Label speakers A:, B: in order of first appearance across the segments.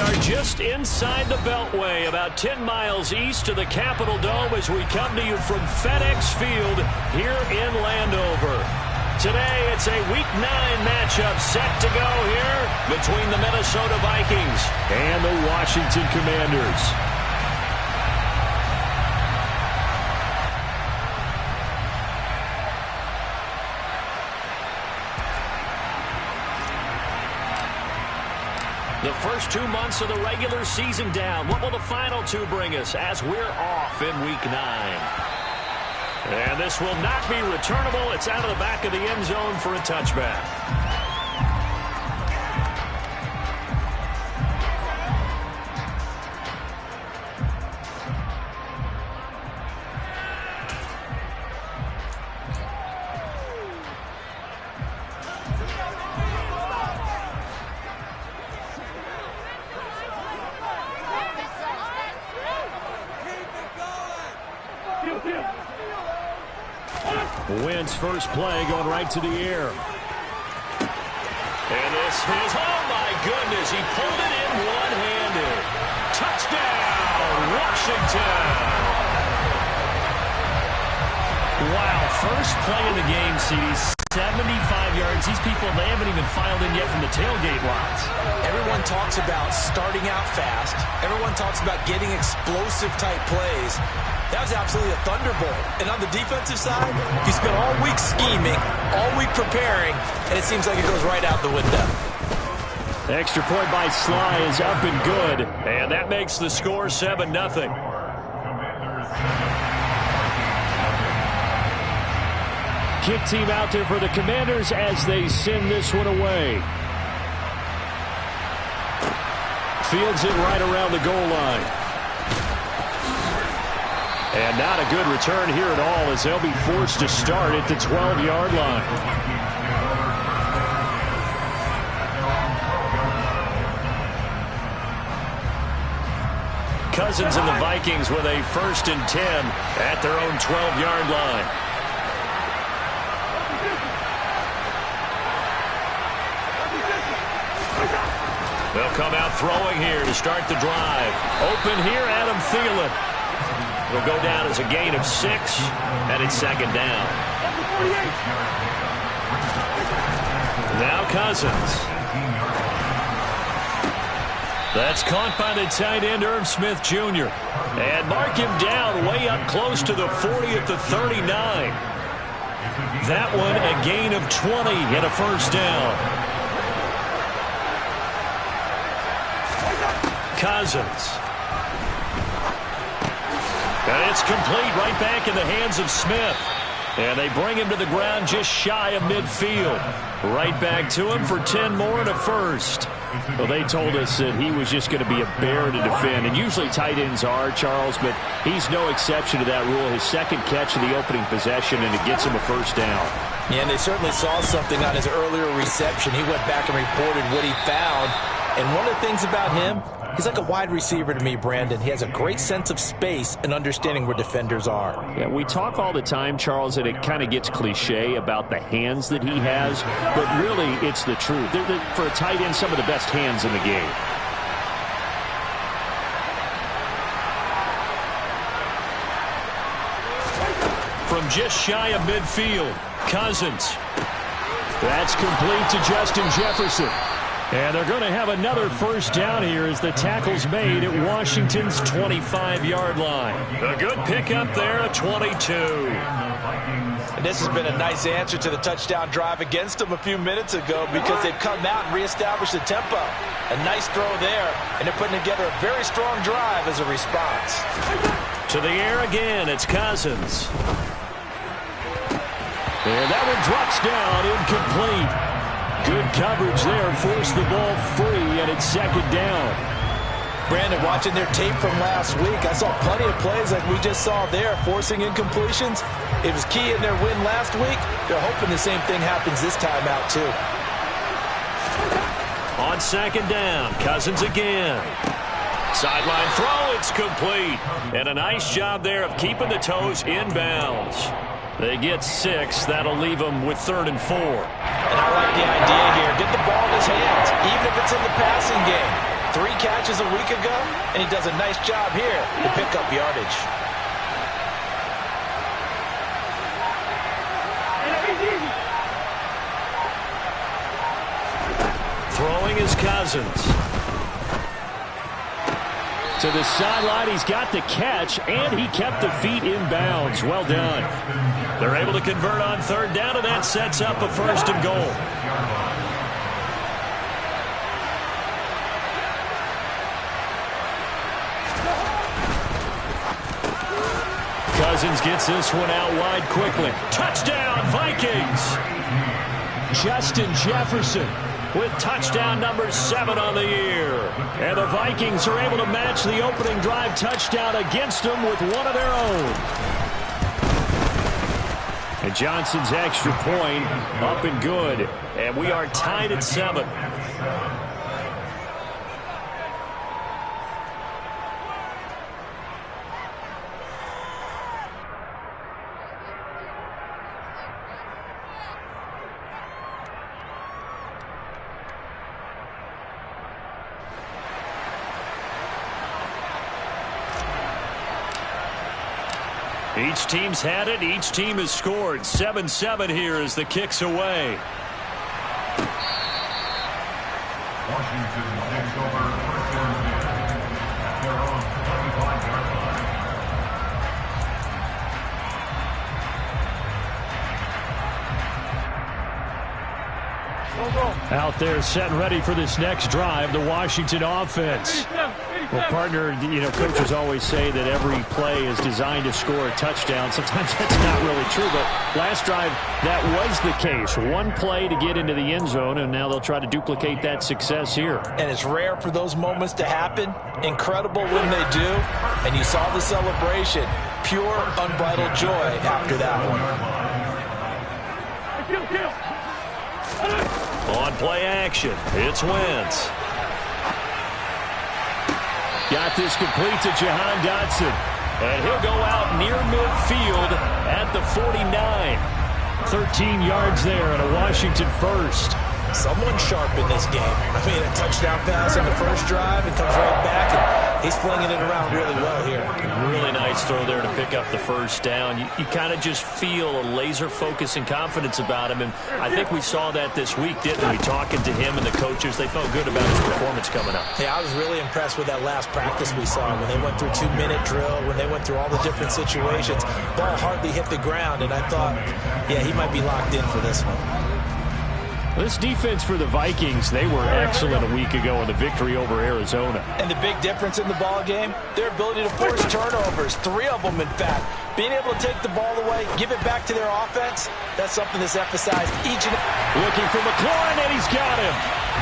A: are just inside the Beltway, about 10 miles east of the Capitol Dome as we come to you from FedEx Field here in Landover. Today, it's a Week 9 matchup set to go here between the Minnesota Vikings and the Washington Commanders. The first 2 months of the regular season down. What will the final 2 bring us as we're off in Week 9? And this will not be returnable. It's out of the back of the end zone for a touchback. Wentz first play going right to the air. And this is, oh my goodness, he pulled it in one-handed. Touchdown, Washington. Wow, first play of the game, CD. 75 yards. These people, they haven't even filed in yet from the tailgate lots.
B: Everyone talks about starting out fast. Everyone talks about getting explosive-type plays. That was absolutely a thunderbolt. And on the defensive side, you spent all week scheming, all week preparing, and it seems like it goes right out the window.
A: Extra point by Sly is up and good. And that makes the score 7-0. Kick team out there for the Commanders as they send this one away. Fields it right around the goal line. And not a good return here at all as they'll be forced to start at the 12-yard line. Cousins and the Vikings with a 1st and 10 at their own 12-yard line. They'll come out throwing here to start the drive. Open here, Adam Thielen. It'll go down as a gain of 6, and it's 2nd down. Now Cousins. That's caught by the tight end, Irv Smith Jr. And mark him down way up close to the 40 at the 39. That one a gain of 20 and a 1st down. Cousins. And it's complete right back in the hands of Smith. And they bring him to the ground just shy of midfield. Right back to him for 10 more and a 1st. Well, they told us that he was just going to be a bear to defend. And usually tight ends are, Charles, but he's no exception to that rule. His 2nd catch of the opening possession, and it gets him a 1st down.
B: Yeah, and they certainly saw something on his earlier reception. He went back and reported what he found. And one of the things about him, he's like a wide receiver to me, Brandon. He has a great sense of space and understanding where defenders are.
A: Yeah, we talk all the time, Charles, and it kind of gets cliche about the hands that he has, but really it's the truth. They're, for a tight end, some of the best hands in the game. From just shy of midfield, Cousins. That's complete to Justin Jefferson. And they're going to have another 1st down here as the tackle's made at Washington's 25-yard line. A good pickup there at 22.
B: And this has been a nice answer to the touchdown drive against them a few minutes ago because they've come out and reestablished the tempo. A nice throw there, and they're putting together a very strong drive as a response.
A: To the air again, it's Cousins. And that one drops down, incomplete. Good coverage there, forced the ball free, and it's 2nd down.
B: Brandon, watching their tape from last week, I saw plenty of plays like we just saw there, forcing incompletions. It was key in their win last week. They're hoping the same thing happens this time out, too.
A: On 2nd down, Cousins again. Sideline throw, it's complete. And a nice job there of keeping the toes inbounds. They get 6. That'll leave them with 3rd and 4.
B: And I like the idea here. Get the ball in his hands, even if it's in the passing game. 3 catches a week ago, and he does a nice job here to pick up yardage.
A: Throwing is Cousins. To the sideline, he's got the catch, and he kept the feet in bounds. Well done. They're able to convert on 3rd down, and that sets up a 1st and goal. Cousins gets this one out wide quickly. Touchdown, Vikings! Justin Jefferson with touchdown number 7 on the year. And the Vikings are able to match the opening drive touchdown against them with one of their own. And Johnson's extra point up and good. And we are tied at 7. Each team's had it. Each team has scored. 7-7 here as the kick's away.
C: Washington takes over first and 10 at their own 25-yard line.
A: Out there setting ready for this next drive, the Washington offense. Well, partner, coaches always say that every play is designed to score a touchdown. Sometimes that's not really true, but last drive, that was the case. One play to get into the end zone, and now they'll try to duplicate that success here.
B: And it's rare for those moments to happen. Incredible when they do. And you saw the celebration. Pure, unbridled joy after that one.
A: On play action, it's Wentz. Got this complete to Jahan Dotson. And he'll go out near midfield at the 49. 13 yards there and a Washington first.
B: Someone sharp in this game. I mean, a touchdown pass on the first drive and comes right back, and he's flinging it around really well here.
A: Really nice throw there to pick up the first down. You kind of just feel a laser focus and confidence about him, and I think we saw that this week, didn't we? Talking to him and the coaches, they felt good about his performance coming up.
B: Yeah, I was really impressed with that last practice we saw when they went through 2-minute drill, when they went through all the different situations. Ball hardly hit the ground, and I thought, yeah, he might be locked in for this one.
A: This defense for the Vikings, they were excellent a week ago in the victory over Arizona.
B: And the big difference in the ball game, their ability to force turnovers, 3 of them in fact. Being able to take the ball away, give it back to their offense, that's something that's emphasized each and every.
A: Looking for McLaurin, and he's got him.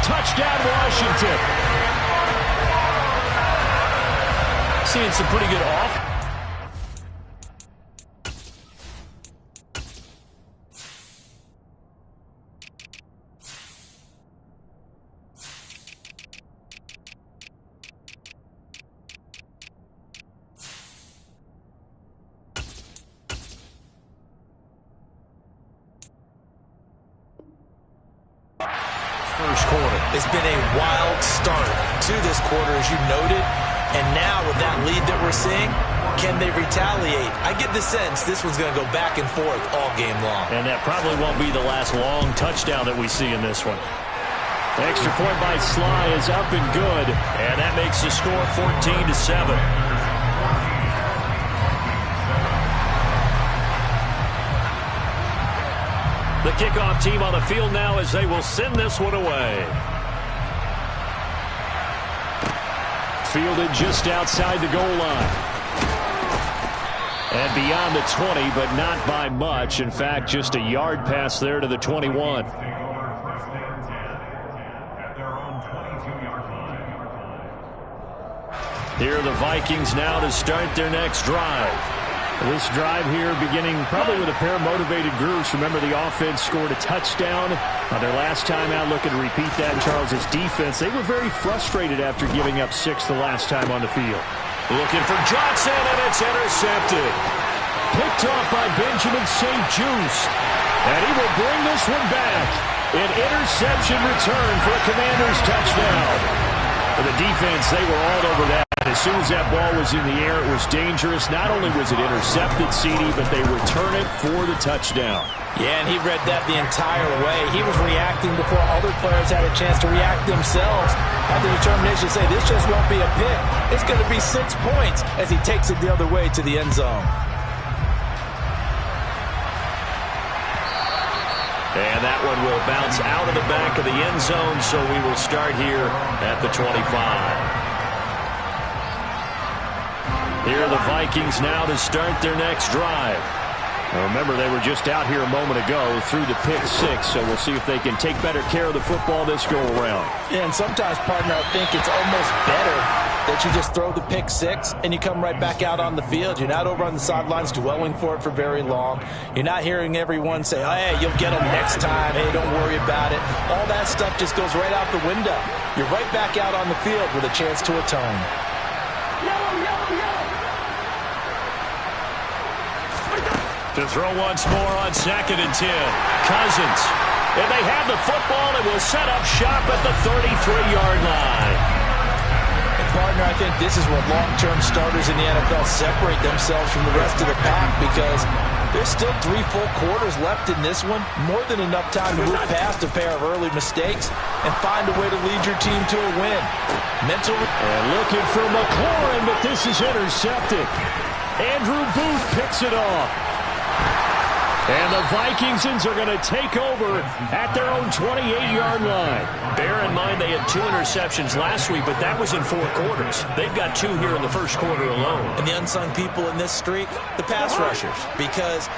A: Touchdown, Washington. Seeing some pretty good off.
B: First quarter. It's been a wild start to this quarter, as you noted. And now with that lead that we're seeing, can they retaliate? I get the sense this one's going to go back and forth all game long.
A: And that probably won't be the last long touchdown that we see in this one. The extra point by Sly is up and good. And that makes the score 14-7. The kickoff team on the field now as they will send this one away. Fielded just outside the goal line. And beyond the 20, but not by much. In fact, just a yard pass there to the 21. Here are the Vikings now to start their next drive. This drive here beginning probably with a pair of motivated groups. Remember, the offense scored a touchdown on their last time out. Looking to repeat that in Charles' defense. They were very frustrated after giving up 6 the last time on the field. Looking for Johnson, and it's intercepted. Picked off by Benjamin St. Juste. And he will bring this one back. An interception return for a Commanders touchdown. For the defense, they were all over that. As soon as that ball was in the air, it was dangerous. Not only was it intercepted, CD, but they return it for the touchdown.
B: Yeah, and he read that the entire way. He was reacting before other players had a chance to react themselves. Had the determination to say, this just won't be a pick. It's going to be 6 points as he takes it the other way to the end zone.
A: And that one will bounce out of the back of the end zone, so we will start here at the 25. Here are the Vikings now to start their next drive. Now remember, they were just out here a moment ago through the pick 6, so we'll see if they can take better care of the football this go-around.
B: Yeah, and sometimes, partner, I think it's almost better that you just throw the pick 6 and you come right back out on the field. You're not over on the sidelines dwelling for it for very long. You're not hearing everyone say, oh, hey, you'll get them next time. Hey, don't worry about it. All that stuff just goes right out the window. You're right back out on the field with a chance to atone.
A: To throw once more on 2nd and 10. Cousins. And they have the football and will set up shop at the 33-yard line.
B: And partner, I think this is where long-term starters in the NFL separate themselves from the rest of the pack, because there's still 3 full quarters left in this one. More than enough time to move past a pair of early mistakes and find a way to lead your team to a win.
A: And looking for McLaurin, but this is intercepted. Andrew Booth picks it off. And the Vikingsons are going to take over at their own 28-yard line. Bear in mind they had 2 interceptions last week, but that was in 4 quarters. They've got 2 here in the first quarter alone.
B: And the unsung people in this streak, the pass rushers, because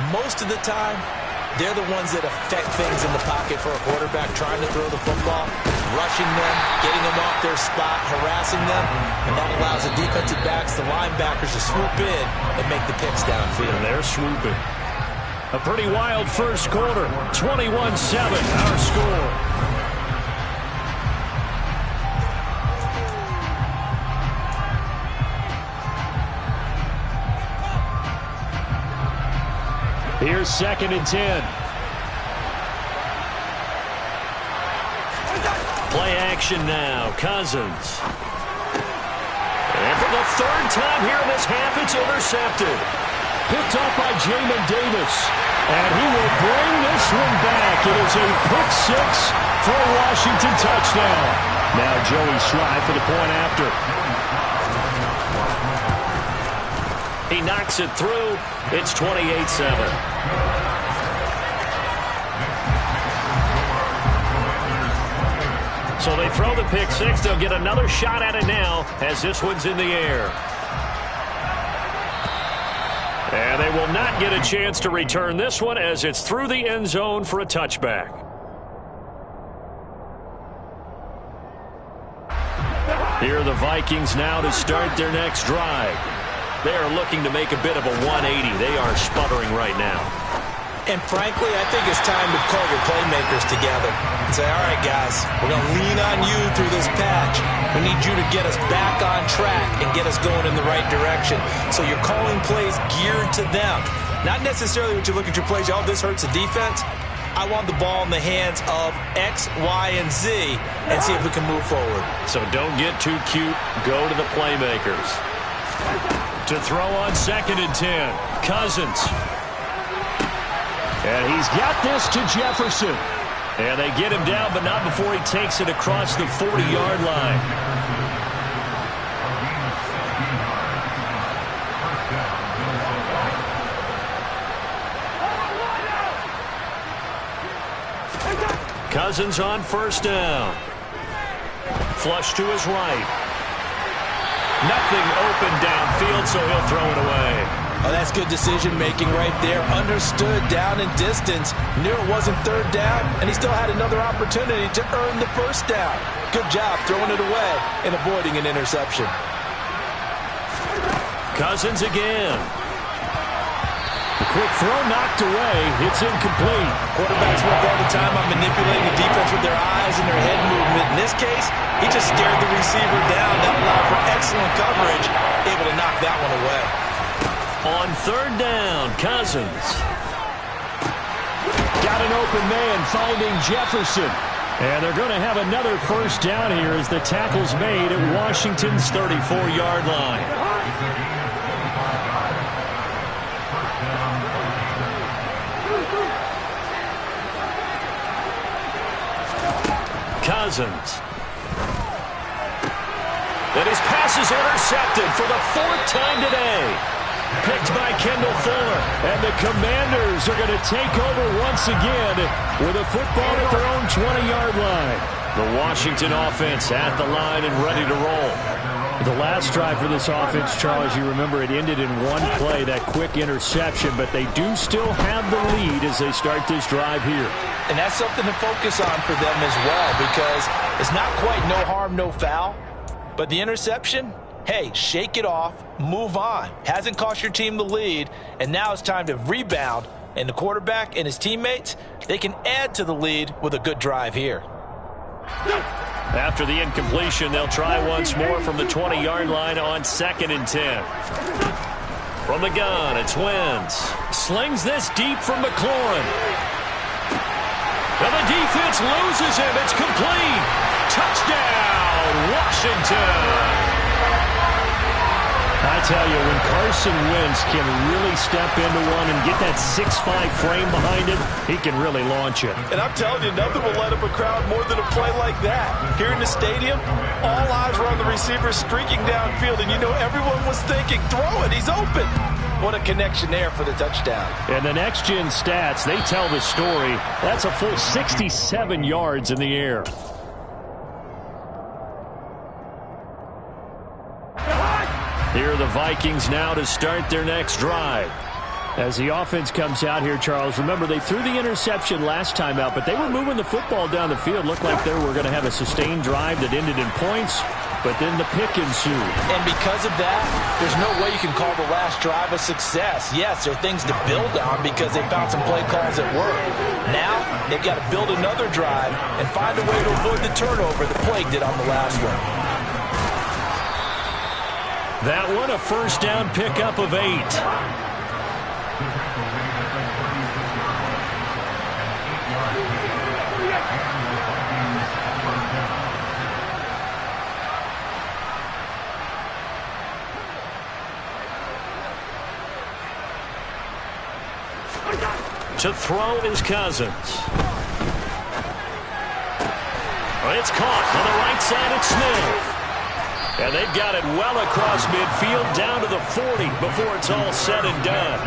B: most of the time, they're the ones that affect things in the pocket for a quarterback trying to throw the football, rushing them, getting them off their spot, harassing them, and that allows the defensive backs, the linebackers, to swoop in and make the picks downfield.
A: And they're swooping. A pretty wild first quarter. 21-7, our score. Here's 2nd and 10. Play action now. Cousins. And for the 3rd time here in this half, it's intercepted. Picked up by Jamin Davis. And he will bring this one back. It is a pick 6 for a Washington touchdown. Now Joey Slye for the point after. He knocks it through. It's 28-7. So they throw the pick 6. They'll get another shot at it now as this one's in the air. And they will not get a chance to return this one as it's through the end zone for a touchback. Here are the Vikings now to start their next drive. They are looking to make a bit of a 180. They are sputtering right now.
B: And frankly, I think it's time to call your playmakers together and say, all right, guys, we're going to lean on you through this patch. We need you to get us back on track and get us going in the right direction. So you're calling plays geared to them. Not necessarily when you look at your plays, oh, this hurts the defense. I want the ball in the hands of X, Y, and Z and see if we can move forward.
A: So don't get too cute. Go to the playmakers. To throw on 2nd and 10. Cousins. And he's got this to Jefferson. And they get him down, but not before he takes it across the 40-yard line. Cousins on 1st down. Flush to his right. Nothing open downfield, so he'll throw it away.
B: Oh, that's good decision-making right there. Understood down and distance. Knew it wasn't 3rd down, and he still had another opportunity to earn the 1st down. Good job throwing it away and avoiding an interception.
A: Cousins again. The quick throw knocked away. It's incomplete.
B: Quarterbacks work all the time on manipulating the defense with their eyes and their head movement. In this case, he just stared the receiver down. That allowed for excellent coverage, able to knock that one away.
A: On 3rd down, Cousins. Got an open man finding Jefferson. And they're going to have another first down here as the tackle's made at Washington's 34-yard line. Cousins. And his pass is intercepted for the 4th time today. Picked by Kendall Fuller. And the Commanders are going to take over once again with a football at their own 20-yard line. The Washington offense at the line and ready to roll. The last drive for this offense, Charles, you remember it ended in one play, that quick interception, but they do still have the lead as they start this drive here.
B: And that's something to focus on for them as well, because it's not quite no harm, no foul. But the interception, hey, shake it off, move on. Hasn't cost your team the lead, and now it's time to rebound. And the quarterback and his teammates, they can add to the lead with a good drive here.
A: After the incompletion, they'll try once more from the 20-yard line on 2nd and 10. From the gun, it's Wentz. Slings this deep from McLaurin. And the defense loses him. It's complete. Touchdown, Washington. I tell you, when Carson Wentz can really step into one and get that 6'5" frame behind him, he can really launch it.
B: And I'm telling you, nothing will light up a crowd more than a play like that. Here in the stadium, all eyes were on the receiver streaking downfield, and you know everyone was thinking, throw it, he's open. What a connection there for the touchdown.
A: And the next-gen stats, they tell the story. That's a full 67 yards in the air. Here are the Vikings now to start their next drive. As the offense comes out here, Charles, remember they threw the interception last time out, but they were moving the football down the field. Looked like they were going to have a sustained drive that ended in points, but then the pick ensued.
B: And because of that, there's no way you can call the last drive a success. Yes, there are things to build on because they found some play calls that work. Now, they've got to build another drive and find a way to avoid the turnover that Plague did on the last one.
A: That one, a first down pickup of 8. To throw is Cousins. It's caught on the right side. It's Smith. And they've got it well across midfield down to the 40 before it's all said and done.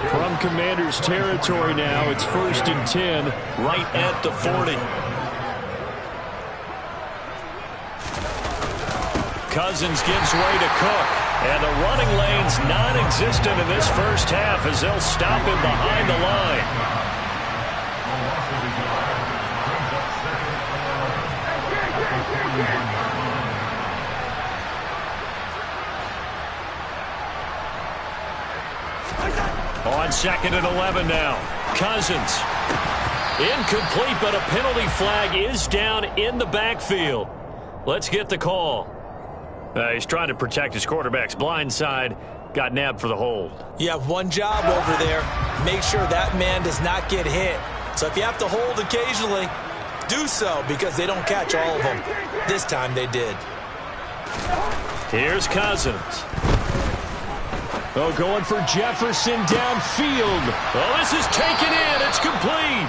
A: From Commanders territory now, it's 1st and 10 right at the 40. Cousins gives way to Cook. And the running lane's non-existent in this first half as they'll stop him behind the line. On 2nd and 11 now. Cousins. Incomplete, but a penalty flag is down in the backfield. Let's get the call. He's trying to protect his quarterback's blind side. Got nabbed for the hold.
B: You have one job over there. Make sure that man does not get hit. So if you have to hold occasionally, do so because they don't catch all of them. This time they did.
A: Here's Cousins. Oh, going for Jefferson downfield. Oh, this is taken in. It's complete.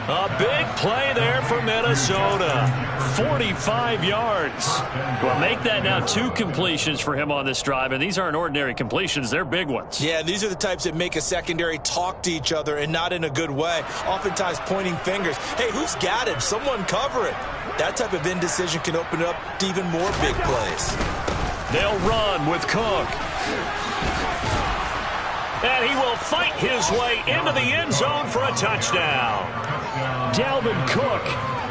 A: A big play there for Minnesota. 45 yards. Well, make that now 2 completions for him on this drive, and these aren't ordinary completions. They're big ones.
B: Yeah, these are the types that make a secondary talk to each other and not in a good way. Oftentimes pointing fingers. Hey, who's got him? Someone cover it. That type of indecision can open up to even more big plays.
A: They'll run with Cook. And he will fight his way into the end zone for a touchdown. Dalvin Cook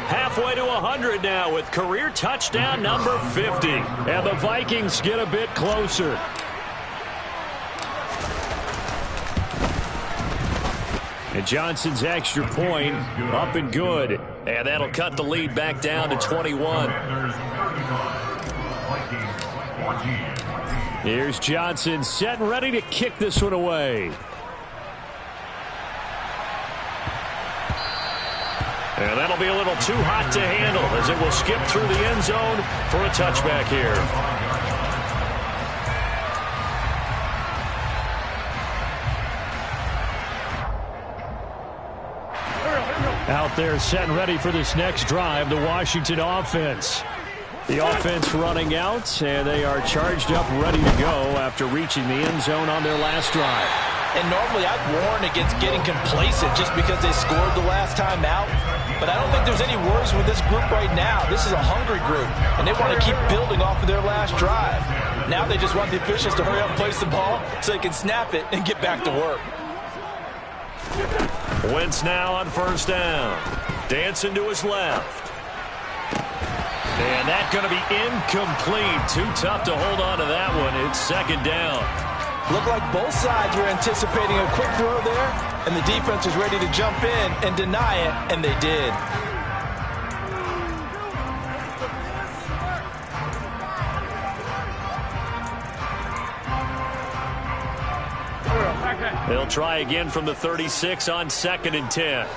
A: halfway to 100 now with career touchdown number 50. And the Vikings get a bit closer. And Johnson's extra point up and good. And that'll cut the lead back down to 21. Here's Johnson set and ready to kick this one away. And that'll be a little too hot to handle as it will skip through the end zone for a touchback here. Out there set and ready for this next drive, the Washington offense. The offense running out, and they are charged up, ready to go after reaching the end zone on their last drive.
B: And normally I'd warn against getting complacent just because they scored the last time out. But I don't think there's any worries with this group right now. This is a hungry group, and they want to keep building off of their last drive. Now they just want the officials to hurry up and place the ball so they can snap it and get back to work.
A: Wentz now on first down. Dancing to his left. And that's going to be incomplete. Too tough to hold on to that one. It's second down.
B: Looked like both sides were anticipating a quick throw there, and the defense was ready to jump in and deny it, and they did.
A: They'll try again from the 36 on 2nd and 10.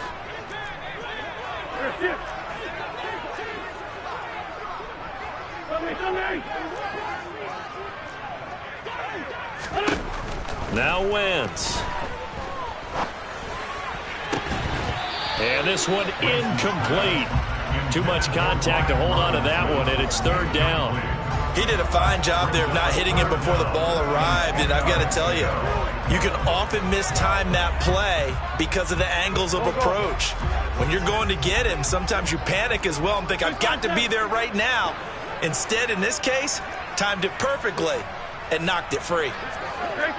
A: Now Wentz. And this one incomplete. Too much contact to hold on to that one, and it's third down.
B: He did a fine job there of not hitting it before the ball arrived, and I've got to tell you, you can often mistime that play because of the angles of approach. When you're going to get him, sometimes you panic as well and think, I've got to be there right now. Instead, in this case, timed it perfectly and knocked it free.
D: Come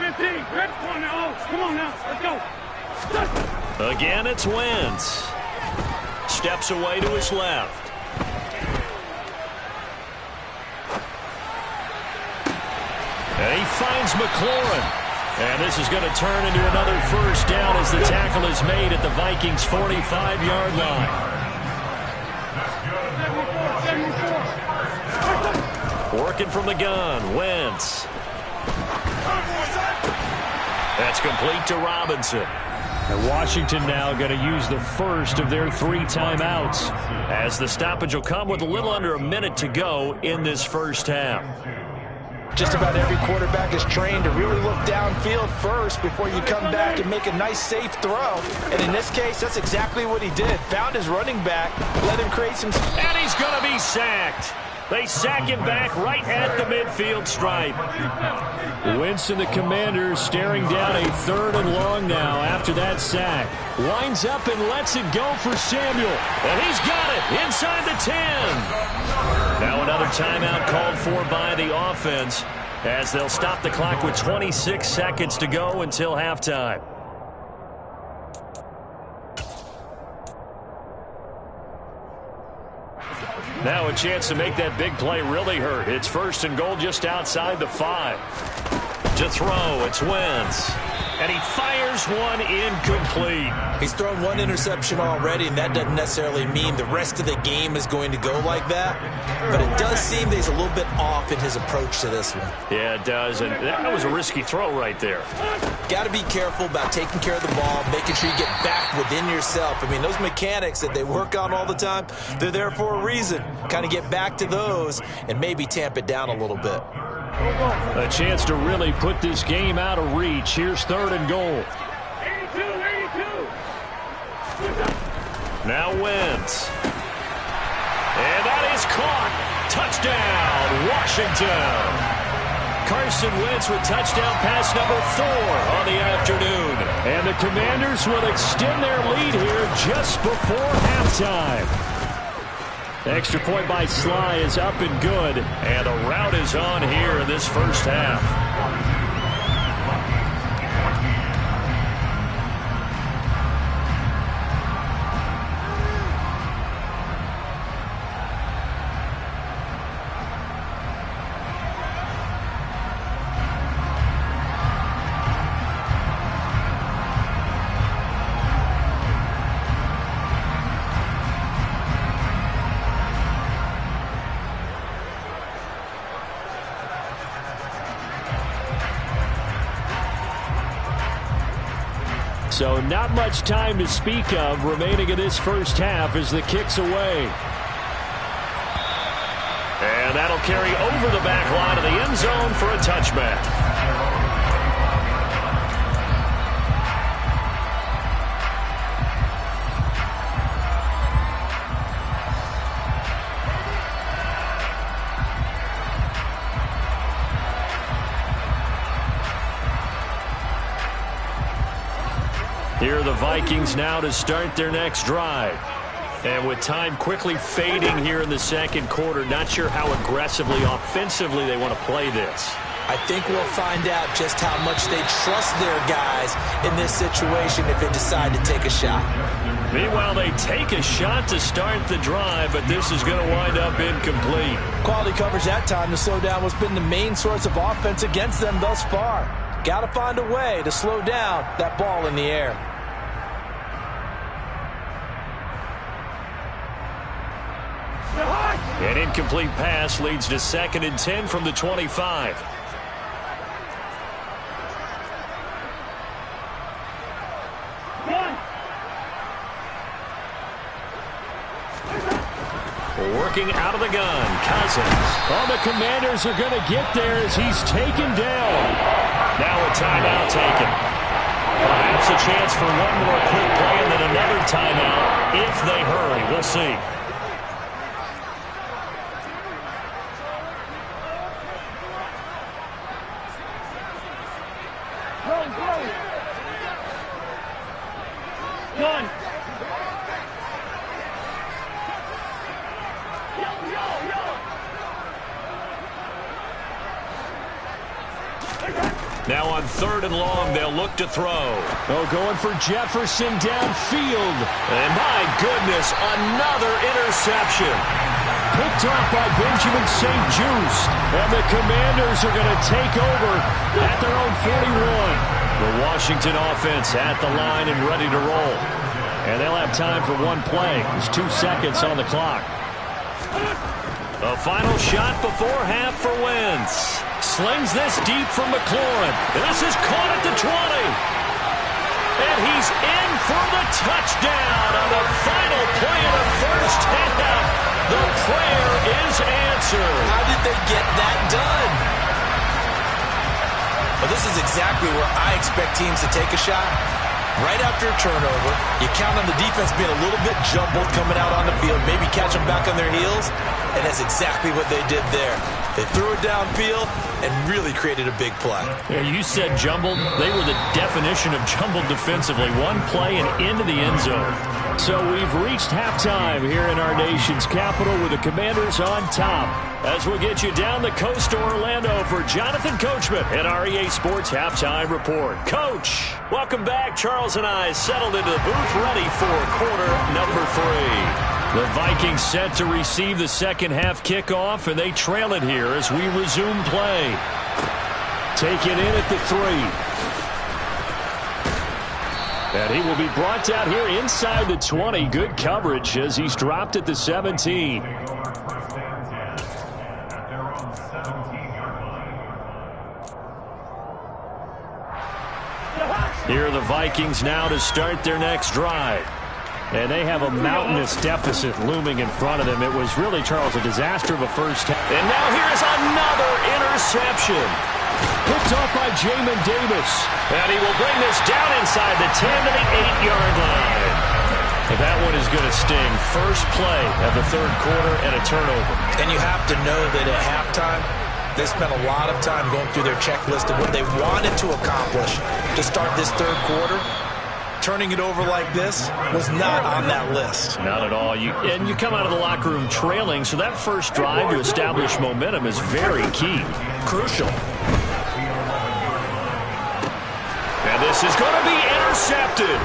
D: on now, let's go.
A: Again, it's Wentz. Steps away to his left. And he finds McLaurin. And this is going to turn into another first down as the tackle is made at the Vikings' 45-yard line. Working from the gun, Wentz. That's complete to Robinson. And Washington now going to use the first of their 3 timeouts, as the stoppage will come with a little under a minute to go in this first half.
B: Just about every quarterback is trained to really look downfield first before you come back and make a nice, safe throw. And in this case, that's exactly what he did. Found his running back, let him create some...
A: And he's going to be sacked. They sack him back right at the midfield stripe. Wentz and the Commanders staring down a 3rd and long now after that sack. Winds up and lets it go for Samuel. And he's got it inside the 10. Now another timeout called for by the offense as they'll stop the clock with 26 seconds to go until halftime. Now a chance to make that big play really hurt. It's 1st and goal just outside the 5. To throw, it's Wentz. And he fires one incomplete.
B: He's thrown 1 interception already, and that doesn't necessarily mean the rest of the game is going to go like that. But it does seem that he's a little bit off in his approach to this one.
A: Yeah, it does, and that was a risky throw right there.
B: Got to be careful about taking care of the ball, making sure you get back within yourself. I mean, those mechanics that they work on all the time, they're there for a reason. Kind of get back to those and maybe tamp it down a little bit.
A: A chance to really put this game out of reach. Here's 3rd and goal.
D: 82.
A: Now Wentz. And that is caught. Touchdown, Washington. Carson Wentz with touchdown pass number 4 on the afternoon. And the Commanders will extend their lead here just before halftime. Extra point by Sly is up and good, and the rout is on here in this first half. So not much time to speak of remaining in this first half as the kick's away. And that'll carry over the back line of the end zone for a touchback. Here are the Vikings now to start their next drive. And with time quickly fading here in the second quarter, not sure how aggressively, offensively they want to play this.
B: I think we'll find out just how much they trust their guys in this situation if they decide to take a shot.
A: Meanwhile, they take a shot to start the drive, but this is going to wind up incomplete.
B: Quality coverage that time to slow down what's been the main source of offense against them thus far. Got to find a way to slow down that ball in the air.
A: An incomplete pass leads to 2nd and 10 from the 25. Working out of the gun, Cousins. Oh, the Commanders are going to get there as he's taken down. Now a timeout taken. Perhaps a chance for one more quick play and then another timeout if they hurry. We'll see. Now on 3rd and long, they'll look to throw. Oh, going for Jefferson downfield. And my goodness, another interception. Picked off by Benjamin St-Juste. And the Commanders are going to take over at their own 41. The Washington offense at the line and ready to roll. And they'll have time for one play. There's 2 seconds on the clock. A final shot before half for Wentz. Slings this deep from McLaurin. This is caught at the 20. And he's in for the touchdown on the final play of the first half. The prayer is answered.
B: How did they get that done? Well, this is exactly where I expect teams to take a shot. Right after a turnover, you count on the defense being a little bit jumbled coming out on the field, maybe catch them back on their heels, and that's exactly what they did there. They threw it downfield and really created a big play.
A: Yeah, you said jumbled. They were the definition of jumbled defensively. One play and into the end zone. So we've reached halftime here in our nation's capital with the Commanders on top. As we'll get you down the coast to Orlando for Jonathan Coachman at our EA Sports Halftime Report. Coach, welcome back. Charles and I settled into the booth ready for quarter number 3. The Vikings set to receive the second half kickoff, and they trail it here as we resume play. Taken in at the 3. And he will be brought down here inside the 20. Good coverage as he's dropped at the 17. Here are the Vikings now to start their next drive. And they have a mountainous deficit looming in front of them. It was really, Charles, a disaster of a first half. And now here's another interception. Picked off by Jamin Davis. And he will bring this down inside the 10 to the 8-yard line. And that one is going to sting. First play of the third quarter and a turnover.
B: And you have to know that at halftime, they spent a lot of time going through their checklist of what they wanted to accomplish to start this third quarter. Turning it over like this was not on that list.
A: Not at all. You come out of the locker room trailing, so that first drive to establish momentum is very key. Crucial. And this is going to be intercepted.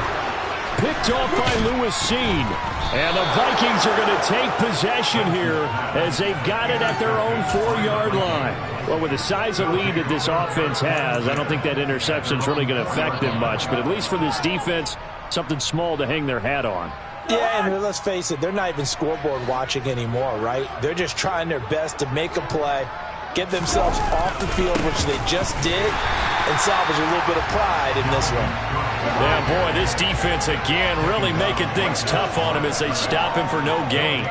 A: Picked off by Lewis Seen. And the Vikings are going to take possession here as they've got it at their own 4-yard line. Well, with the size of lead that this offense has, I don't think that interception is really going to affect them much. But at least for this defense, something small to hang their hat on.
B: Yeah, and let's face it, they're not even scoreboard watching anymore, right? They're just trying their best to make a play, get themselves off the field, which they just did, and salvage a little bit of pride in this one.
A: Yeah, boy, this defense again really making things tough on him as they stop him for no gain.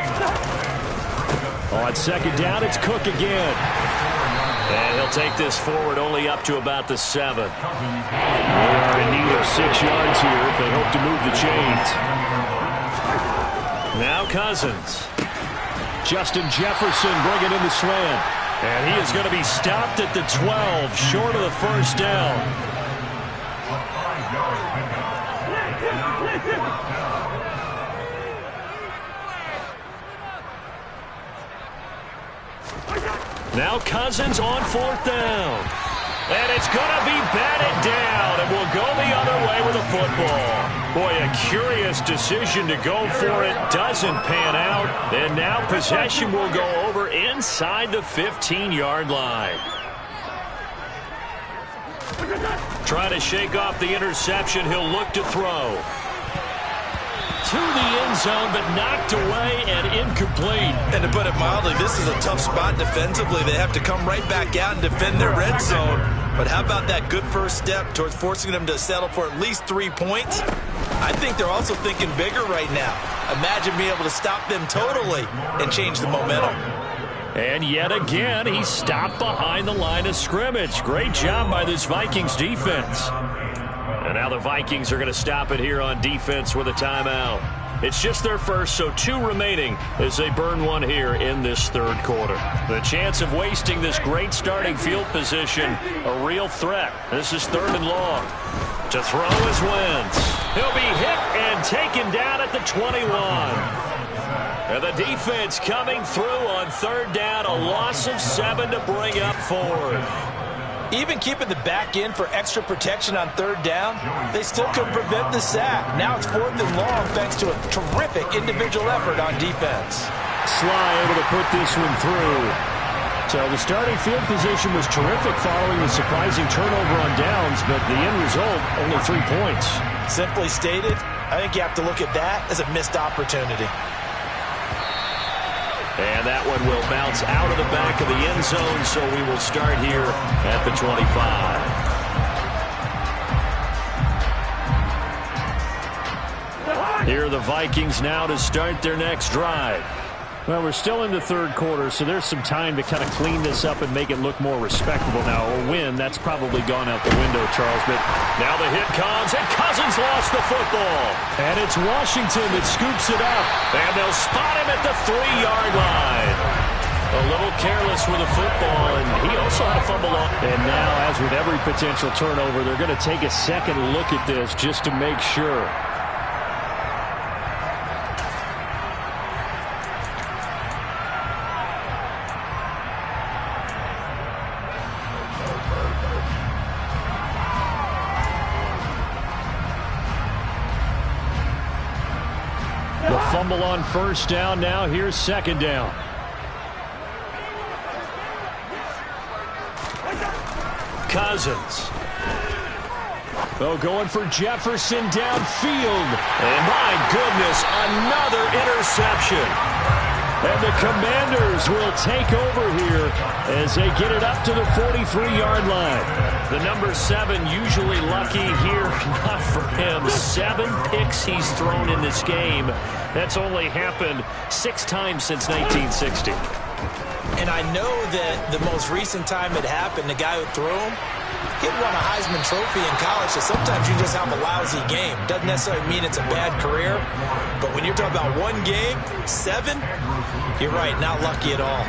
A: On second down, it's Cook again. And he'll take this forward only up to about the 7. They are in need of 6 yards here if they hope to move the chains. Now Cousins. Justin Jefferson bringing in the slant. And he is going to be stopped at the 12, short of the first down. Now Cousins on 4th down. And it's going to be batted down, and we'll go the other way with a football. Boy, a curious decision to go for it. Doesn't pan out. And now possession will go over inside the 15-yard line. Trying to shake off the interception. He'll look to throw. To the end zone, but knocked away and incomplete.
B: And to put it mildly, this is a tough spot defensively. They have to come right back out and defend their red zone. But how about that good first step towards forcing them to settle for at least 3 points? I think they're also thinking bigger right now. Imagine being able to stop them totally and change the momentum.
A: And yet again, he stopped behind the line of scrimmage. Great job by this Vikings defense. And now the Vikings are going to stop it here on defense with a timeout. It's just their first, so 2 remaining as they burn one here in this third quarter. The chance of wasting this great starting field position, a real threat. This is 3rd and long. To throw is Wentz. He'll be hit and taken down at the 21. And the defense coming through on 3rd down, a loss of 7 to bring up 4th.
B: Even keeping the back end for extra protection on 3rd down, they still couldn't prevent the sack. Now it's 4th and long thanks to a terrific individual effort on defense.
A: Sly able to put this one through. So the starting field position was terrific following the surprising turnover on downs, but the end result, only 3 points.
B: Simply stated, I think you have to look at that as a missed opportunity.
A: And that one will bounce out of the back of the end zone, so we will start here at the 25. Here are the Vikings now to start their next drive. Well, we're still in the third quarter, so there's some time to kind of clean this up and make it look more respectable now. A win, that's probably gone out the window, Charles. But now the hit comes, and Cousins lost the football. And it's Washington that scoops it up. And they'll spot him at the 3-yard line. A little careless with the football, and he also had a fumble off. And now, as with every potential turnover, they're going to take a second look at this just to make sure. The fumble on 1st down. Now here's 2nd down. Cousins. Oh, going for Jefferson downfield. And my goodness, another interception. And the Commanders will take over here as they get it up to the 43-yard line. The number 7 usually lucky here, not for him. 7 picks he's thrown in this game. That's only happened 6 times since 1960.
B: And I know that the most recent time it happened, the guy who threw him, he had won a Heisman Trophy in college, so sometimes you just have a lousy game. Doesn't necessarily mean it's a bad career, but when you're talking about 1 game, 7, you're right, not lucky at all.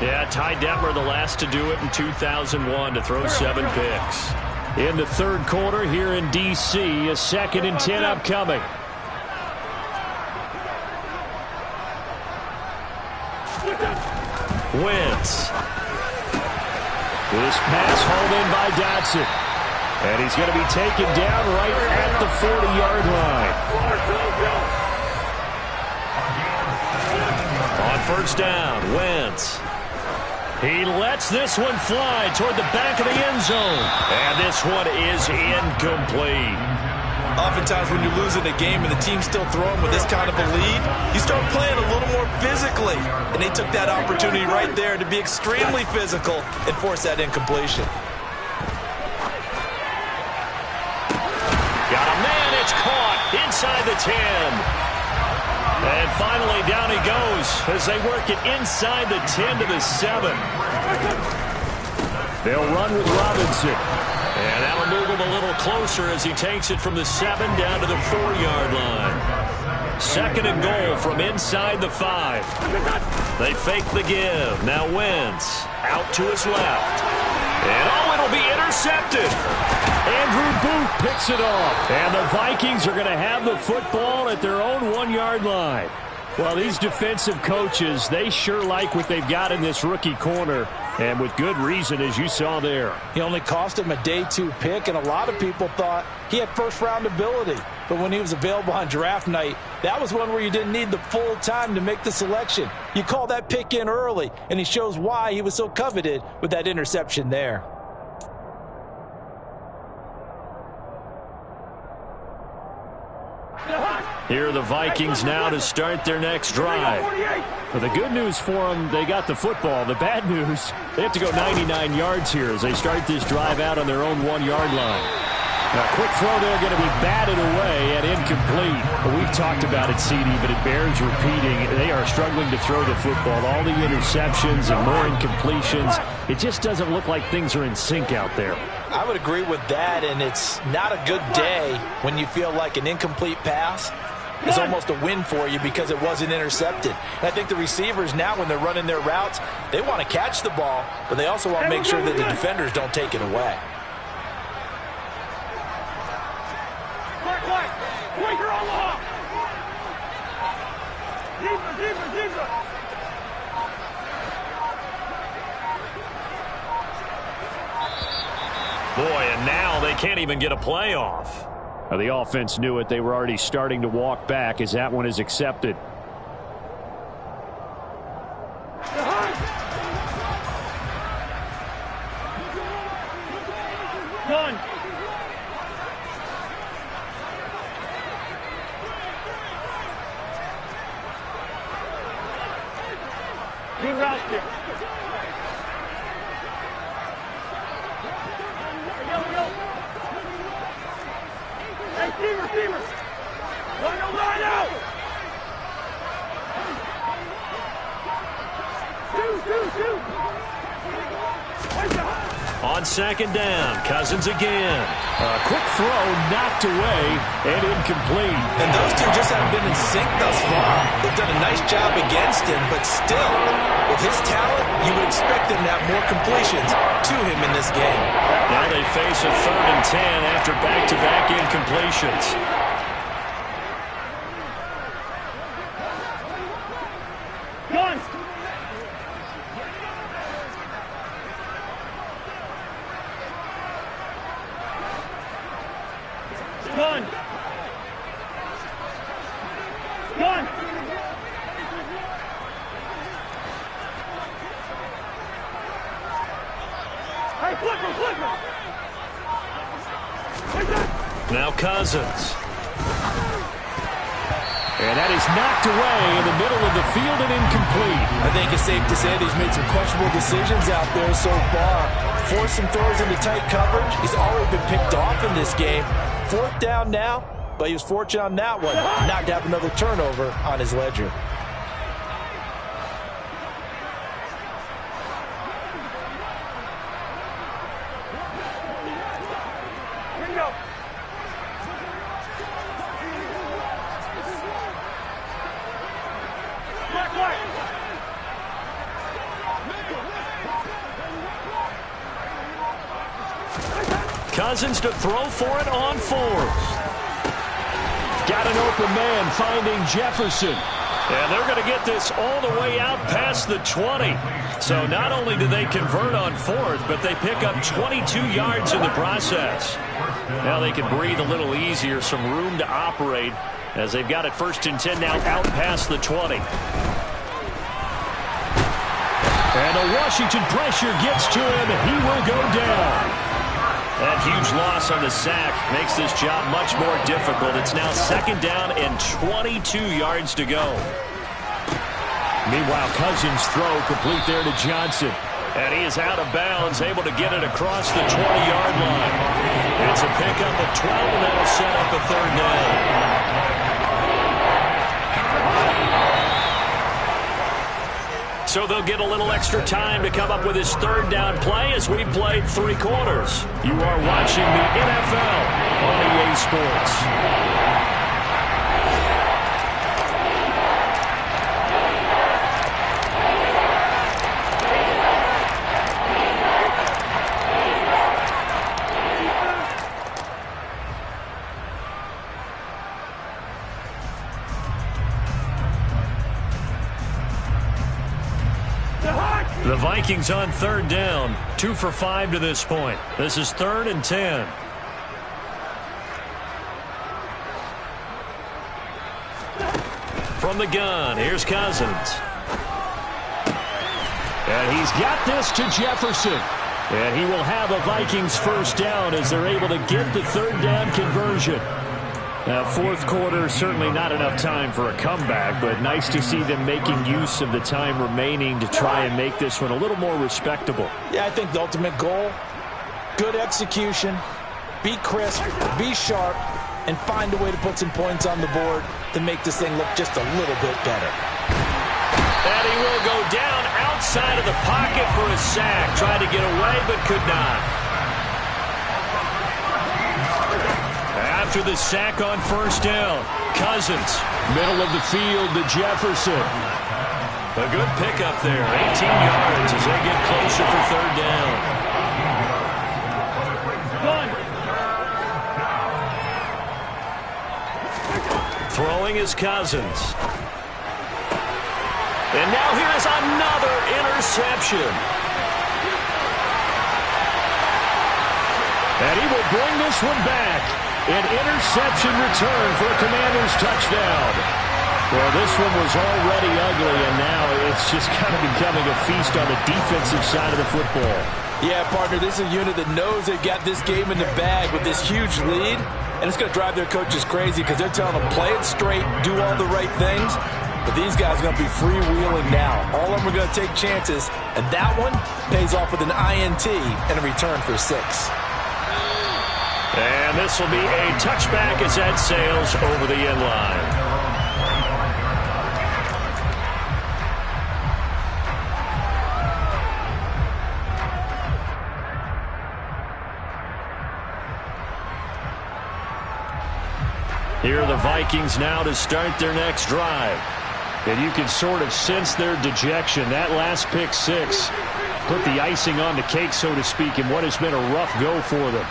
A: Yeah, Ty Detmer, the last to do it in 2001, to throw 7 picks. In the third quarter here in D.C., a 2nd and 10 upcoming. Wentz. This pass hauled in by Dotson. And he's going to be taken down right at the 40-yard line. On 1st down, Wentz. He lets this one fly toward the back of the end zone. And this one is incomplete.
B: Oftentimes when you're losing a game and the team's still throwing with this kind of a lead, you start playing a little more physically. And they took that opportunity right there to be extremely physical and force that incompletion.
A: inside the 10. And finally, down he goes as they work it inside the 10 to the 7. They'll run with Robinson. And that'll move him a little closer as he takes it from the 7 down to the 4-yard line. Second and goal from inside the 5. They fake the give. Now Wentz out to his left. And it'll be intercepted. Andrew Booth picks it off. And the Vikings are going to have the football at their own 1-yard line. Well, these defensive coaches, they sure like what they've got in this rookie corner. And with good reason, as you saw there.
B: He only cost him a day 2 pick, and a lot of people thought he had first-round ability. But when he was available on draft night, that was one where you didn't need the full time to make the selection. You call that pick in early, and he shows why he was so coveted with that interception there.
A: Here are the Vikings now to start their next drive. Well, the good news for them, they got the football. The bad news, they have to go 99 yards here as they start this drive out on their own 1-yard line. Now, quick throw there, going to be batted away and incomplete. Well, we've talked about it, CD, but it bears repeating. They are struggling to throw the football. All the interceptions and more incompletions. It just doesn't look like things are in sync out there.
B: I would agree with that, and it's not a good day when you feel like an incomplete pass is almost a win for you because it wasn't intercepted. And I think the receivers now, when they're running their routes, they want to catch the ball, but they also want to make sure that the defenders don't take it away.
A: Boy, and now they can't even get a playoff. The offense knew it. They were already starting to walk back as that one is accepted.
D: Done. Good route there. Receiver! Line out! Shoot!
A: On second down, Cousins again. A quick throw knocked away and incomplete.
B: And those two just haven't been in sync thus far. They've done a nice job against him, but still, with his talent, you would expect him to have more completions to him in this game.
A: Now they face a 3rd and 10 after back-to-back incompletions. Now Cousins. And that is knocked away in the middle of the field and incomplete.
B: I think it's safe to say that he's made some questionable decisions out there so far. Forced some throws into tight coverage. He's already been picked off in this game. 4th down now, but he was fortunate on that one not to have another turnover on his ledger.
A: Cousins to throw for it on 4th. Got an open man finding Jefferson. And they're going to get this all the way out past the 20. So not only do they convert on 4th, but they pick up 22 yards in the process. Now they can breathe a little easier, some room to operate as they've got it 1st and 10 now out past the 20. And the Washington pressure gets to him, and he will go down. That huge loss on the sack makes this job much more difficult. It's now 2nd down and 22 yards to go. Meanwhile, Cousins' throw complete there to Johnson. And he is out of bounds, able to get it across the 20-yard line. It's a pickup of 12, and that'll set up a 3rd down. So they'll get a little extra time to come up with his third down play as we played 3 quarters. You are watching the NFL on EA Sports. The Vikings on 3rd down, 2 for 5 to this point. This is 3rd and 10. From the gun, here's Cousins. And he's got this to Jefferson. And he will have a Vikings first down as they're able to get the 3rd down conversion. Now, 4th quarter, certainly not enough time for a comeback, but nice to see them making use of the time remaining to try and make this one a little more respectable.
B: Yeah, I think the ultimate goal, good execution, be crisp, be sharp, and find a way to put some points on the board to make this thing look just a little bit better.
A: And he will go down outside of the pocket for a sack. Tried to get away, but could not. After the sack on 1st down, Cousins, middle of the field to Jefferson. A good pickup there, 18 yards as they get closer for 3rd down. Throwing is Cousins. And now here is another interception. And he will bring this one back. An interception return for a Commanders touchdown. Well, this one was already ugly, and now it's just kind of becoming a feast on the defensive side of the football.
B: Yeah, partner, this is a unit that knows they've got this game in the bag with this huge lead, and it's going to drive their coaches crazy because they're telling them play it straight, do all the right things, but these guys are going to be freewheeling now. All of them are going to take chances, and that one pays off with an INT and a return for 6.
A: And this will be a touchback as that sails over the end line. Here are the Vikings now to start their next drive. And you can sort of sense their dejection. That last pick 6 put the icing on the cake, so to speak, in what has been a rough go for them.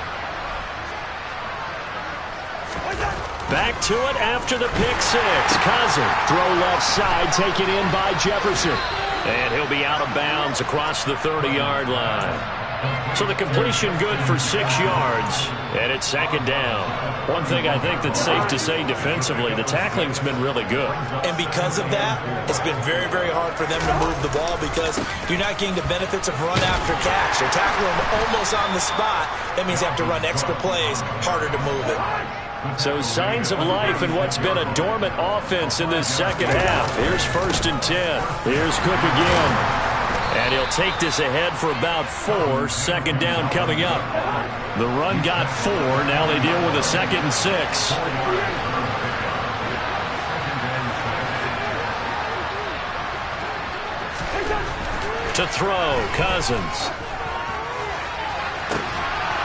A: Back to it after the pick 6. Cousins, throw left side, taken in by Jefferson. And he'll be out of bounds across the 30-yard line. So the completion good for 6 yards, and it's 2nd down. One thing I think that's safe to say defensively, the tackling's been really good.
B: And because of that, it's been very, very hard for them to move the ball because you're not getting the benefits of run after catch. They're tackling them almost on the spot. That means they have to run extra plays, harder to move it.
A: So signs of life in what's been a dormant offense in this second half. Here's 1st and 10. Here's Cook again. And he'll take this ahead for about 4. 2nd down coming up. The run got 4. Now they deal with a 2nd and 6. To throw, Cousins.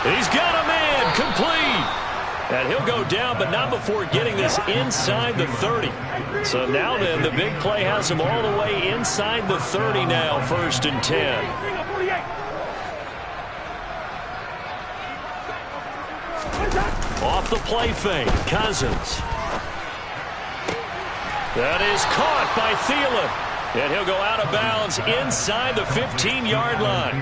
A: He's got a man, complete. And he'll go down, but not before getting this inside the 30. So now then, the big play has him all the way inside the 30 now, 1st and 10. Off the play fake, Cousins. That is caught by Thielen. And he'll go out of bounds inside the 15-yard line.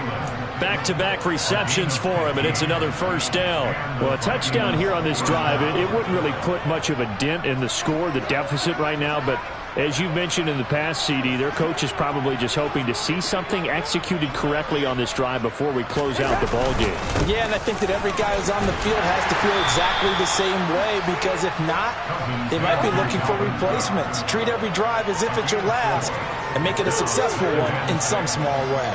A: Back-to-back receptions for him, and it's another 1st down. Well, a touchdown here on this drive, it wouldn't really put much of a dent in the score, the deficit right now, but as you mentioned in the past, CD, their coach is probably just hoping to see something executed correctly on this drive before we close out the ball game.
B: Yeah, and I think that every guy who's on the field has to feel exactly the same way, because if not, they might be looking for replacements. Treat every drive as if it's your last and make it a successful one in some small way.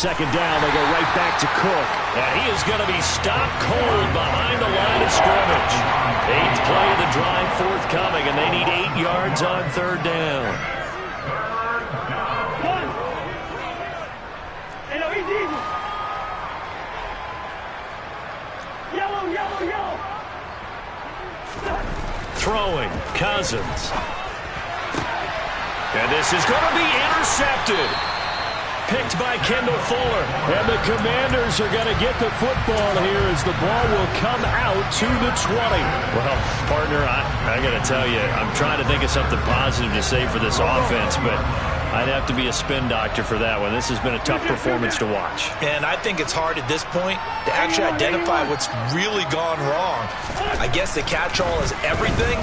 A: 2nd down, they go right back to Cook. And he is going to be stopped cold behind the line of scrimmage. 8th play of the drive, 4th coming, and they need 8 yards on third down. Throwing, Cousins. And this is going to be intercepted. Picked by Kendall Fuller. And the Commanders are going to get the football here as the ball will come out to the 20. Well, partner, I got to tell you, I'm trying to think of something positive to say for this offense, but I'd have to be a spin doctor for that one. This has been a tough performance to watch.
B: And I think it's hard at this point to actually identify what's really gone wrong. I guess the catch-all is everything.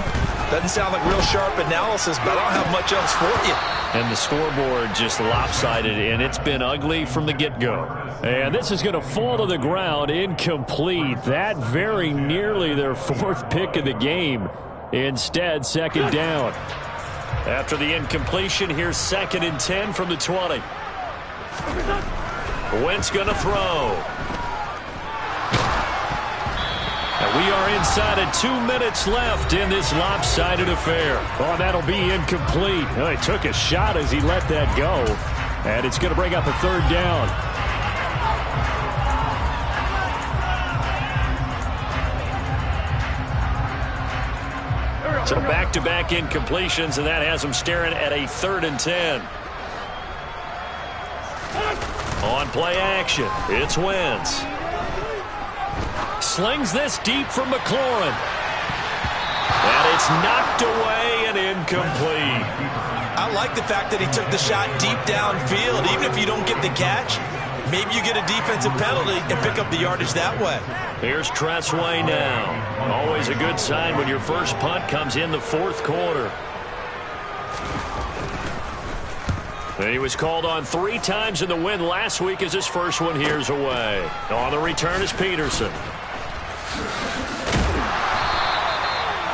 B: Doesn't sound like real sharp analysis, but I don't have much else for you.
A: And the scoreboard just lopsided, and it's been ugly from the get-go. And this is going to fall to the ground, incomplete. That very nearly their 4th pick of the game. Instead, second down. After the incompletion, here's 2nd and 10 from the 20. Wentz going to throw. And we are inside of 2 minutes left in this lopsided affair. Oh, that'll be incomplete. Oh, he took a shot as he let that go. And it's going to bring up a third down. So back-to-back incompletions, and that has them staring at a 3rd and 10. On play action, it's Wentz. Slings this deep from McLaurin. And it's knocked away and incomplete.
B: I like the fact that he took the shot deep downfield. Even if you don't get the catch, maybe you get a defensive penalty and pick up the yardage that way.
A: Here's Tressway now. Always a good sign when your first punt comes in the 4th quarter. And he was called on 3 times in the win last week as his first one here's away. On the return is Peterson.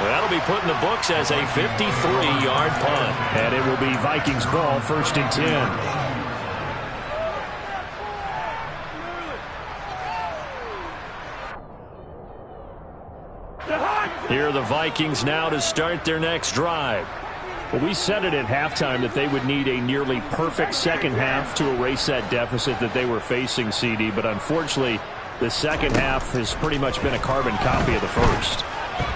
A: That'll be put in the books as a 53-yard punt. And it will be Vikings ball, 1st and 10. Here are the Vikings now to start their next drive. Well, we said it at halftime that they would need a nearly perfect second half to erase that deficit that they were facing, CD. But unfortunately, the second half has pretty much been a carbon copy of the first.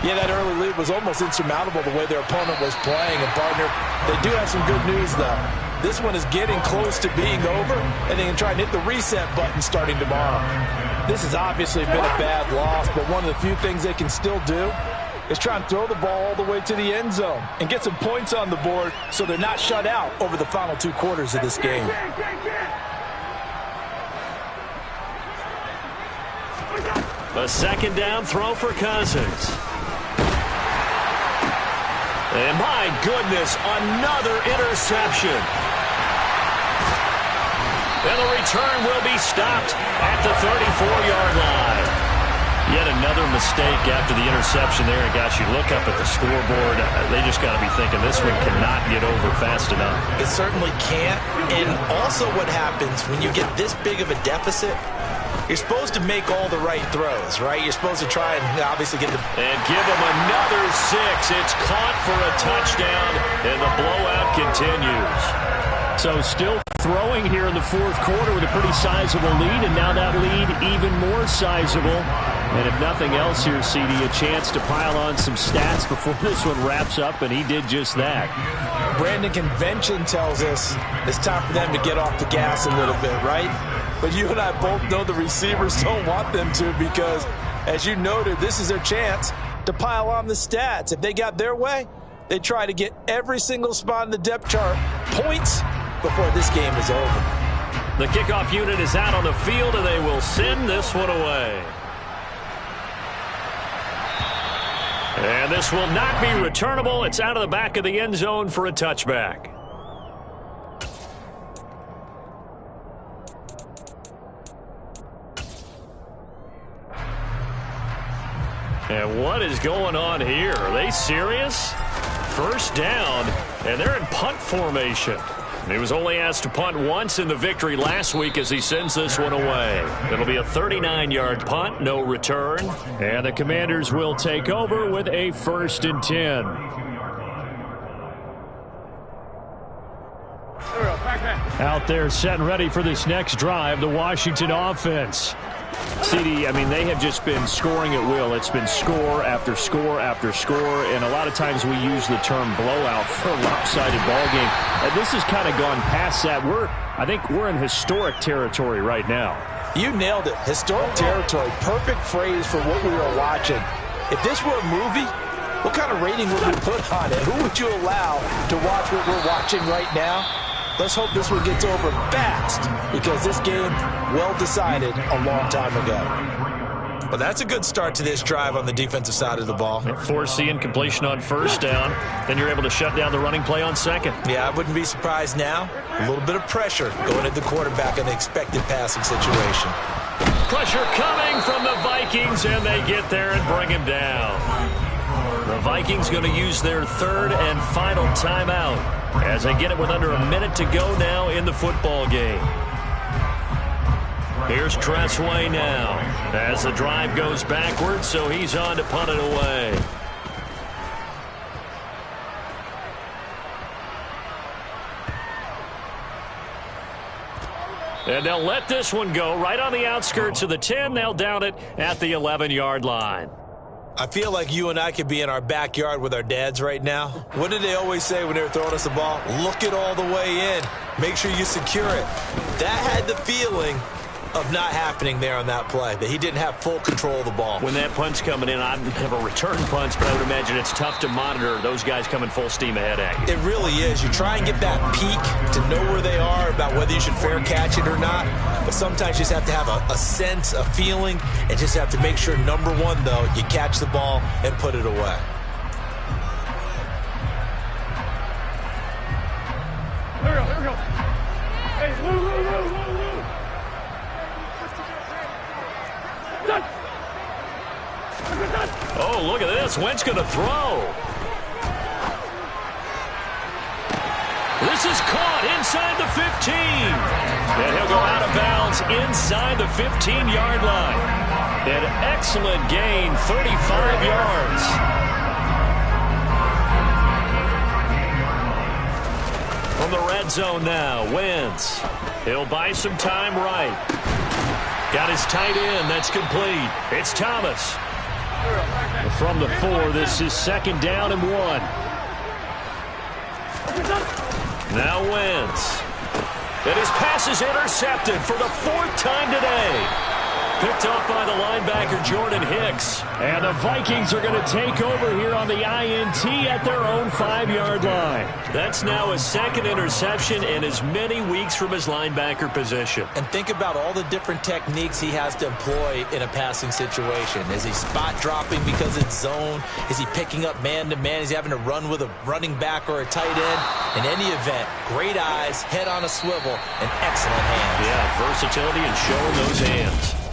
B: Yeah, that early lead was almost insurmountable the way their opponent was playing. And, partner, they do have some good news, though. This one is getting close to being over, and they can try and hit the reset button starting tomorrow. This has obviously been a bad loss, but one of the few things they can still do is try and throw the ball all the way to the end zone and get some points on the board so they're not shut out over the final 2 quarters of this game.
A: A second down throw for Cousins. And my goodness, another interception. And the return will be stopped at the 34-yard line. Yet another mistake after the interception there. And gosh, you look up at the scoreboard, they just got to be thinking this one cannot get over fast enough.
B: It certainly can't. And also what happens when you get this big of a deficit, you're supposed to make all the right throws, right? You're supposed to try and obviously get the...
A: And give them another 6. It's caught for a touchdown, and the blowout continues. So still throwing here in the 4th quarter with a pretty sizable lead, and now that lead even more sizable. And if nothing else here, CD, a chance to pile on some stats before this one wraps up, and he did just that.
B: Brandon, convention tells us it's time for them to get off the gas a little bit, right? But you and I both know the receivers don't want them to because, as you noted, this is their chance to pile on the stats. If they got their way, they try to get every single spot in the depth chart points before this game is over.
A: The kickoff unit is out on the field, and they will send this one away. And this will not be returnable. It's out of the back of the end zone for a touchback. And what is going on here? Are they serious? First down, and they're in punt formation. He was only asked to punt once in the victory last week as he sends this one away. It'll be a 39-yard punt, no return. And the Commanders will take over with a 1st and 10. Out there set and ready for this next drive, the Washington offense. CD, I mean, they have just been scoring at will. It's been score after score after score, and a lot of times we use the term blowout for a lopsided ball game. And this has kind of gone past that. I think we're in historic territory right now.
B: You nailed it. Historic territory. Perfect phrase for what we were watching. If this were a movie, what kind of rating would we put on it? Who would you allow to watch what we're watching right now? Let's hope this one gets over fast, because this game, well decided a long time ago. Well, that's a good start to this drive on the defensive side of the ball.
A: Force the incompletion on first down. Then you're able to shut down the running play on second.
B: Yeah, I wouldn't be surprised now. A little bit of pressure going at the quarterback in the expected passing situation.
A: Pressure coming from the Vikings, and they get there and bring him down. The Vikings going to use their third and final timeout as they get it with under a minute to go now in the football game. Here's Tressway now as the drive goes backwards, so he's on to punt it away. And they'll let this one go right on the outskirts of the 10. They'll down it at the 11-yard line.
B: I feel like you and I could be in our backyard with our dads right now. What did they always say when they were throwing us the ball? Look it all the way in. Make sure you secure it. That had the feeling of not happening there on that play, that he didn't have full control of the ball.
A: When that punt's coming in, I'd have a return punch, but I would imagine it's tough to monitor those guys coming full steam ahead at you.
B: It really is. You try and get that peek to know where they are, about whether you should fair catch it or not, but sometimes you just have to have a sense, a feeling, and just have to make sure, number one, though, you catch the ball and put it away.
D: Here we go. Hey, move.
A: Oh, look at this. Wentz going to throw. This is caught inside the 15. And he'll go out of bounds inside the 15-yard line. An excellent gain, 35 yards. From the red zone now, Wentz. He'll buy some time right. Got his tight end. That's complete. It's Thomas. From the 4, this is second down and 1. Now Wentz. And his pass is intercepted for the 4th time today. Picked up by the linebacker, Jordan Hicks. And the Vikings are going to take over here on the INT at their own 5-yard line. That's now his second interception in as many weeks from his linebacker position.
B: And think about all the different techniques he has to employ in a passing situation. Is he spot dropping because it's zone? Is he picking up man-to-man? Is he having to run with a running back or a tight end? In any event, great eyes, head on a swivel, and excellent hands.
A: Yeah, versatility and showing those hands.